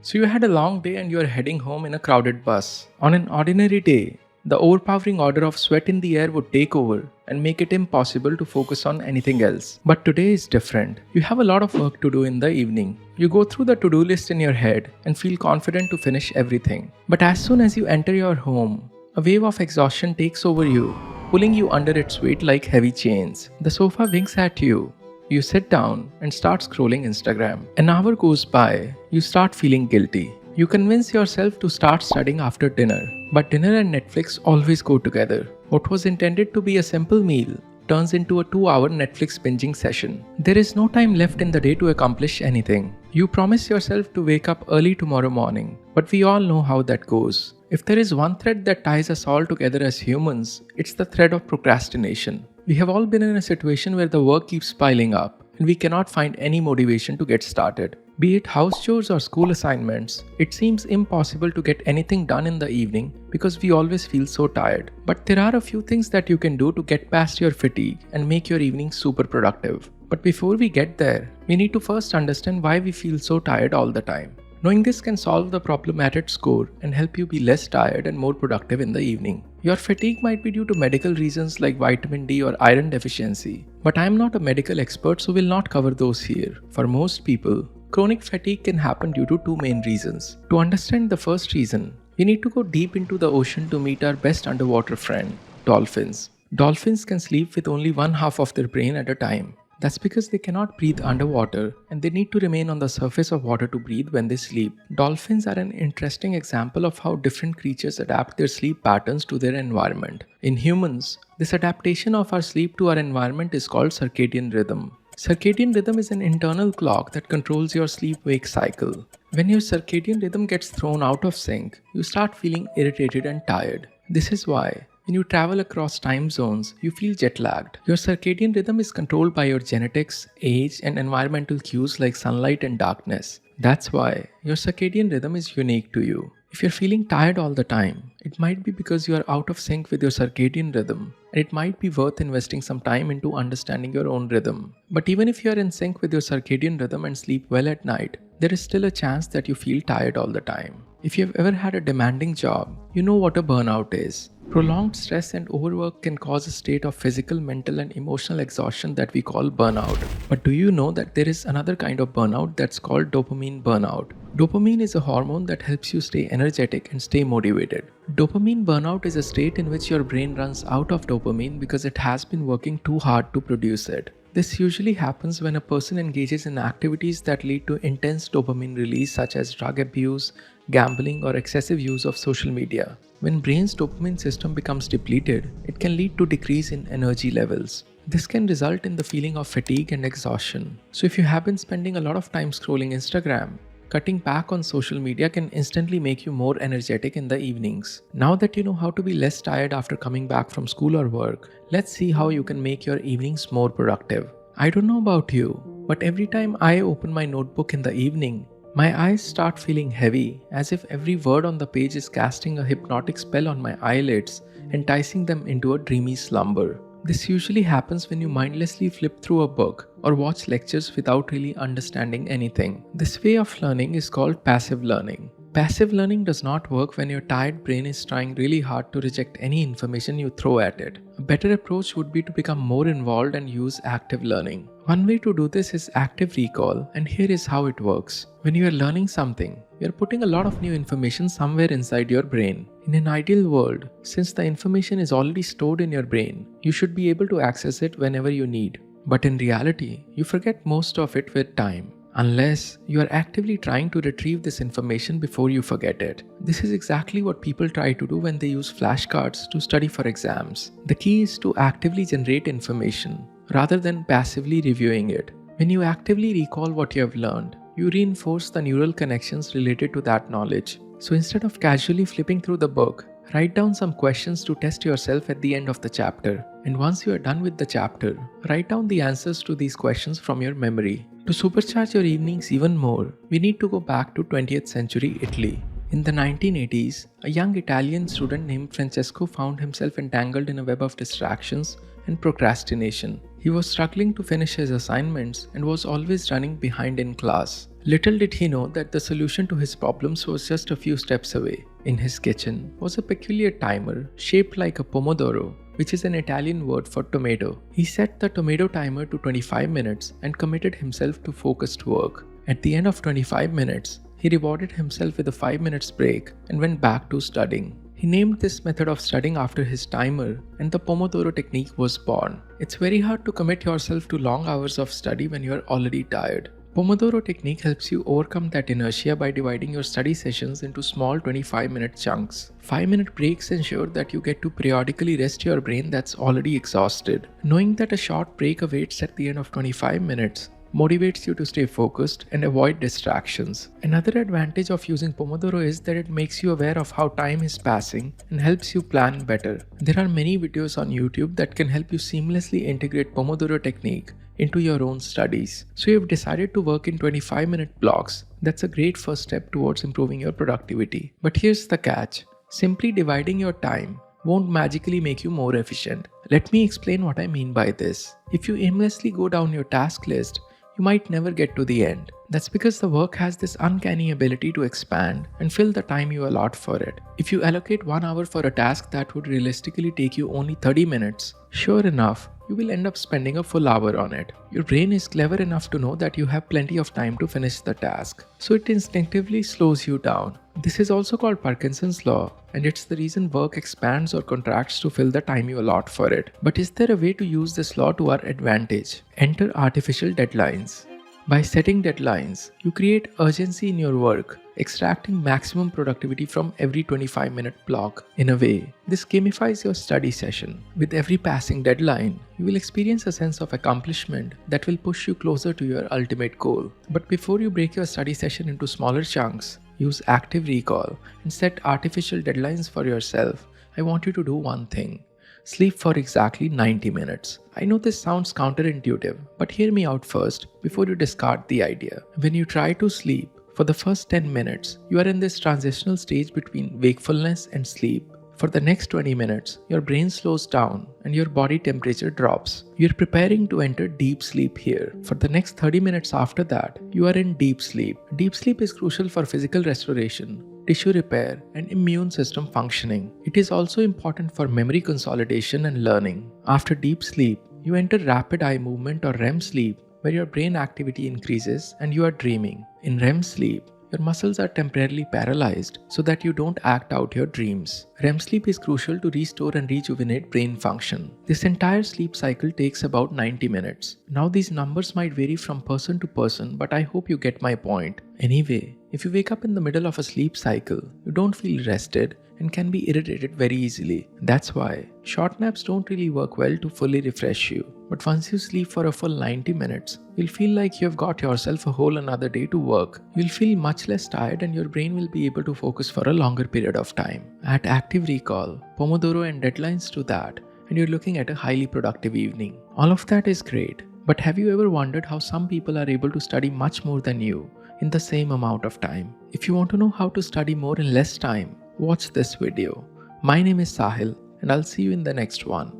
So you had a long day and you are heading home in a crowded bus. On an ordinary day, the overpowering odor of sweat in the air would take over and make it impossible to focus on anything else. But today is different. You have a lot of work to do in the evening. You go through the to-do list in your head and feel confident to finish everything. But as soon as you enter your home, a wave of exhaustion takes over you, pulling you under its weight like heavy chains. The sofa winks at you. You sit down and start scrolling Instagram. An hour goes by, you start feeling guilty. You convince yourself to start studying after dinner. But dinner and Netflix always go together. What was intended to be a simple meal turns into a 2-hour Netflix binging session. There is no time left in the day to accomplish anything. You promise yourself to wake up early tomorrow morning, but we all know how that goes. If there is one thread that ties us all together as humans, it's the thread of procrastination. We have all been in a situation where the work keeps piling up and we cannot find any motivation to get started. Be it house chores or school assignments, it seems impossible to get anything done in the evening because we always feel so tired. But there are a few things that you can do to get past your fatigue and make your evening super productive. But before we get there, we need to first understand why we feel so tired all the time. Knowing this can solve the problem at its core and help you be less tired and more productive in the evening. Your fatigue might be due to medical reasons like vitamin D or iron deficiency, but I am not a medical expert, so will not cover those here. For most people, chronic fatigue can happen due to two main reasons. To understand the first reason, we need to go deep into the ocean to meet our best underwater friend, dolphins. Dolphins can sleep with only one half of their brain at a time. That's because they cannot breathe underwater and they need to remain on the surface of water to breathe when they sleep. Dolphins are an interesting example of how different creatures adapt their sleep patterns to their environment. In humans, this adaptation of our sleep to our environment is called circadian rhythm. Circadian rhythm is an internal clock that controls your sleep-wake cycle. When your circadian rhythm gets thrown out of sync, you start feeling irritated and tired. This is why when you travel across time zones, you feel jet-lagged. Your circadian rhythm is controlled by your genetics, age, and environmental cues like sunlight and darkness. That's why your circadian rhythm is unique to you. If you're feeling tired all the time, it might be because you are out of sync with your circadian rhythm, and it might be worth investing some time into understanding your own rhythm. But even if you are in sync with your circadian rhythm and sleep well at night, there is still a chance that you feel tired all the time. If you have ever had a demanding job, you know what a burnout is. Prolonged stress and overwork can cause a state of physical, mental, and emotional exhaustion that we call burnout. But do you know that there is another kind of burnout that's called dopamine burnout? Dopamine is a hormone that helps you stay energetic and stay motivated. Dopamine burnout is a state in which your brain runs out of dopamine because it has been working too hard to produce it. This usually happens when a person engages in activities that lead to intense dopamine release, such as drug abuse, gambling, or excessive use of social media. When brain's dopamine system becomes depleted, it can lead to decrease in energy levels. This can result in the feeling of fatigue and exhaustion. So if you have been spending a lot of time scrolling Instagram, cutting back on social media can instantly make you more energetic in the evenings. Now that you know how to be less tired after coming back from school or work, let's see how you can make your evenings more productive. I don't know about you, but every time I open my notebook in the evening, my eyes start feeling heavy, as if every word on the page is casting a hypnotic spell on my eyelids, enticing them into a dreamy slumber. This usually happens when you mindlessly flip through a book or watch lectures without really understanding anything. This way of learning is called passive learning. Passive learning does not work when your tired brain is trying really hard to reject any information you throw at it. A better approach would be to become more involved and use active learning. One way to do this is active recall, and here is how it works. When you are learning something, you are putting a lot of new information somewhere inside your brain. In an ideal world, since the information is already stored in your brain, you should be able to access it whenever you need. But in reality, you forget most of it with time, unless you are actively trying to retrieve this information before you forget it. This is exactly what people try to do when they use flashcards to study for exams. The key is to actively generate information rather than passively reviewing it. When you actively recall what you have learned, you reinforce the neural connections related to that knowledge. So instead of casually flipping through the book, write down some questions to test yourself at the end of the chapter. And once you are done with the chapter, write down the answers to these questions from your memory. To supercharge your evenings even more, we need to go back to 20th century Italy. In the 1980s, a young Italian student named Francesco found himself entangled in a web of distractions and procrastination. He was struggling to finish his assignments and was always running behind in class. Little did he know that the solution to his problems was just a few steps away. In his kitchen was a peculiar timer shaped like a pomodoro, which is an Italian word for tomato. He set the tomato timer to 25 minutes and committed himself to focused work. At the end of 25 minutes, he rewarded himself with a 5 minutes break and went back to studying. He named this method of studying after his timer, and the Pomodoro technique was born. It's very hard to commit yourself to long hours of study when you are already tired. Pomodoro technique helps you overcome that inertia by dividing your study sessions into small 25-minute chunks. 5-minute breaks ensure that you get to periodically rest your brain that's already exhausted. Knowing that a short break awaits at the end of 25 minutes motivates you to stay focused and avoid distractions. Another advantage of using Pomodoro is that it makes you aware of how time is passing and helps you plan better. There are many videos on YouTube that can help you seamlessly integrate Pomodoro technique into your own studies. So you've decided to work in 25-minute blocks. That's a great first step towards improving your productivity. But here's the catch. Simply dividing your time won't magically make you more efficient. Let me explain what I mean by this. If you aimlessly go down your task list, you might never get to the end. That's because the work has this uncanny ability to expand and fill the time you allot for it. If you allocate 1 hour for a task that would realistically take you only 30 minutes, sure enough, you will end up spending a full hour on it. Your brain is clever enough to know that you have plenty of time to finish the task, so it instinctively slows you down. This is also called Parkinson's law, and it's the reason work expands or contracts to fill the time you allot for it. But is there a way to use this law to our advantage? Enter artificial deadlines. By setting deadlines, you create urgency in your work, extracting maximum productivity from every 25-minute block. In a way, this gamifies your study session. With every passing deadline, you will experience a sense of accomplishment that will push you closer to your ultimate goal. But before you break your study session into smaller chunks, use active recall and set artificial deadlines for yourself. I want you to do one thing. Sleep for exactly 90 minutes. I know this sounds counterintuitive, but hear me out first before you discard the idea. When you try to sleep, for the first 10 minutes, you are in this transitional stage between wakefulness and sleep. For the next 20 minutes, your brain slows down and your body temperature drops. You're preparing to enter deep sleep here. For the next 30 minutes after that, you are in deep sleep. Deep sleep is crucial for physical restoration, tissue repair, and immune system functioning. It is also important for memory consolidation and learning. After deep sleep, you enter rapid eye movement or REM sleep, where your brain activity increases and you are dreaming. In REM sleep, your muscles are temporarily paralyzed so that you don't act out your dreams. REM sleep is crucial to restore and rejuvenate brain function. This entire sleep cycle takes about 90 minutes. Now these numbers might vary from person to person, but I hope you get my point. Anyway, if you wake up in the middle of a sleep cycle, you don't feel rested and can be irritated very easily. That's why short naps don't really work well to fully refresh you. But once you sleep for a full 90 minutes, you'll feel like you've got yourself a whole another day to work. You'll feel much less tired and your brain will be able to focus for a longer period of time. Add active recall, Pomodoro and deadlines to that, and you're looking at a highly productive evening. All of that is great, but have you ever wondered how some people are able to study much more than you in the same amount of time? If you want to know how to study more in less time, watch this video. My name is Sahil, and I'll see you in the next one.